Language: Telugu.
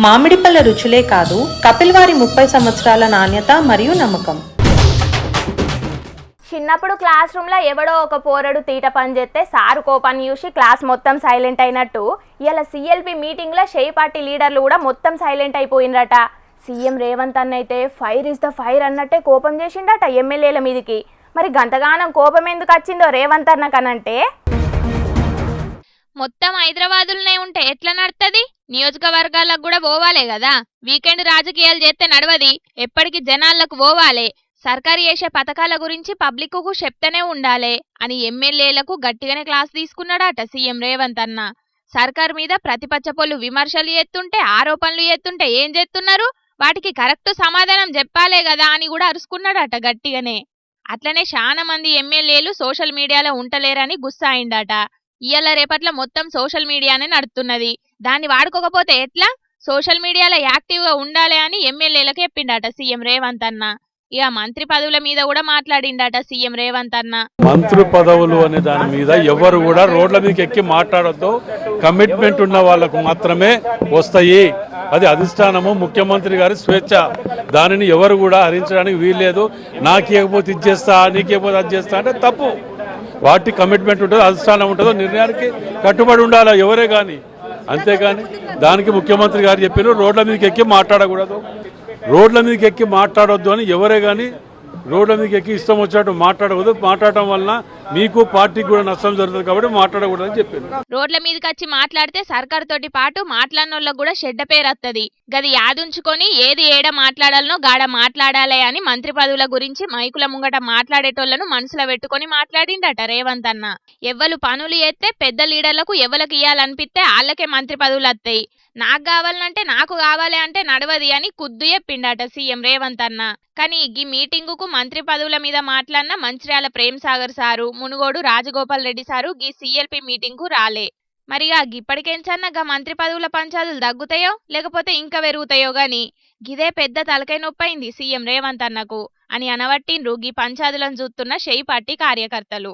మామిడి పళ్ళ రుచులే కాదు, కపిల్ వారి 30 సంవత్సరాల నాణ్యత మరియు నమ్మకం. చిన్నప్పుడు క్లాస్ రూమ్లో ఎవడో ఒక పోరడు తీట పని చేస్తే సారు కోపాన్ని చూసి క్లాస్ మొత్తం సైలెంట్ అయినట్టు ఇలా సిఎల్పి మీటింగ్లో షేయ్ పార్టీ లీడర్లు కూడా మొత్తం సైలెంట్ అయిపోయినరట. సీఎం రేవంత్ అన్న అయితే ఫైర్ ఇస్ ద ఫైర్ అన్నట్టే కోపం చేసిండట ఎమ్మెల్యేల మీదకి. మరి గంతగానం కోపం ఎందుకు వచ్చిందో రేవంత్ అన్న కనంటే, మొత్తం హైదరాబాదులోనే ఉంటే ఎట్లా నడుతుంది? నియోజకవర్గాలకు కూడా పోవాలే కదా. వీకెండ్ రాజకీయాలు చేస్తే నడవది, ఎప్పటికీ జనాలకు పోవాలే. సర్కారు చేసే పథకాల గురించి పబ్లిక్కు చెప్తూనే ఉండాలే అని ఎమ్మెల్యేలకు గట్టిగానే క్లాస్ తీసుకున్నాడట సీఎం రేవంత్ అన్న. సర్కారు మీద ప్రతిపక్షపోళ్ళు విమర్శలు చేస్తుంటే, ఆరోపణలు చేస్తుంటే ఏం చేస్తున్నారు, వాటికి కరెక్ట్ సమాధానం చెప్పాలే కదా అని కూడా అరుచుకున్నాడట గట్టిగానే. అట్లనే చాలా మంది ఎమ్మెల్యేలు సోషల్ మీడియాలో ఉంటలేరని గుస్సా అయిందట. ఇయ్యాల రేపట్ల మొత్తం సోషల్ మీడియానే నడుస్తున్నది, దాన్ని వాడుకోకపోతే ఎట్లా? సోషల్ మీడియాలో యాక్టివ్గా ఉండాలి అని ఎమ్మెల్యేలకు చెప్పిండట సీఎం రేవంత్ అన్న. ఇక మంత్రి పదవుల మీద కూడా మాట్లాడిండట సీఎం రేవంత్ అన్న. మంత్రి పదవులు అనే దాని మీద ఎవరు కూడా రోడ్ల మీదకి ఎక్కి మాట్లాడొద్దు, కమిట్మెంట్ ఉన్న వాళ్లకు మాత్రమే వస్తాయి. అది అధిష్టానము, ముఖ్యమంత్రి గారి స్వేచ్ఛ. దానిని ఎవరు కూడా హరించడానికి వీల్లేదు. నాకేకపోతే ఇది చేస్తా, నీకేకపోతే అది చేస్తా అంటే తప్పు. వాటి కమిట్మెంట్ ఉంటుందో, అధిష్టానం ఉంటుందో నిర్ణయానికి కట్టుబడి ఉండాలి ఎవరే కానీ. అంతేగాని దానికి ముఖ్యమంత్రి గారు చెప్పారు రోడ్ల మీదకి ఎక్కి మాట్లాడకూడదు, రోడ్ల మీదకి ఎక్కి మాట్లాడొద్దు అని. ఎవరే కానీ రోడ్ల మీదకి ఎక్కి ఇష్టం వచ్చినట్టు మాట్లాడకూడదు. మాట్లాడటం వలన మీకు పార్టీకి కూడా నష్టం జరుగుతుంది కాబట్టి మాట్లాడకూడదు అని చెప్పారు. రోడ్ల మీదకి వచ్చి మాట్లాడితే సర్కారు తోటి పాటు మాట్లాడిన వాళ్ళకు కూడా చెడ్డ పేరు వస్తుంది. గది యాదుంచుకొని ఏది ఏడ మాట్లాడాలనో గాడ మాట్లాడాలి అని మంత్రి పదవుల గురించి మైకుల ముంగట మాట్లాడేటోళ్లను మనసులో పెట్టుకొని మాట్లాడిండట రేవంత్ అన్న. ఎవ్వరు పనులు చేస్తే పెద్ద లీడర్లకు ఎవరికి ఇయ్యాలనిపిస్తే వాళ్ళకే మంత్రి పదవులు వస్తాయి. నాకు కావాలంటే నాకు కావాలి అంటే నడవది అని కుద్దు చెప్పిండట సీఎం రేవంత్ అన్న. కానీ ఈ మీటింగుకు మంత్రి పదవుల మీద మాట్లాడిన మంచిర్యాల ప్రేమ్ సాగర్ సారు, మునుగోడు రాజగోపాల్ రెడ్డి సారు గీ సిఎల్పి మీటింగ్ కు రాలే. మరిగా ఇప్పటికేంచన్నా గా మంత్రి పదవుల పంచాదులు తగ్గుతాయో లేకపోతే ఇంకా పెరుగుతాయో గాని గిదే పెద్ద తలకై నొప్పైంది సీఎం రేవంత్ అన్నకు అని అనవట్టిండ్రు గీ పంచాదులను చూస్తున్న షేయ్ పార్టీ కార్యకర్తలు.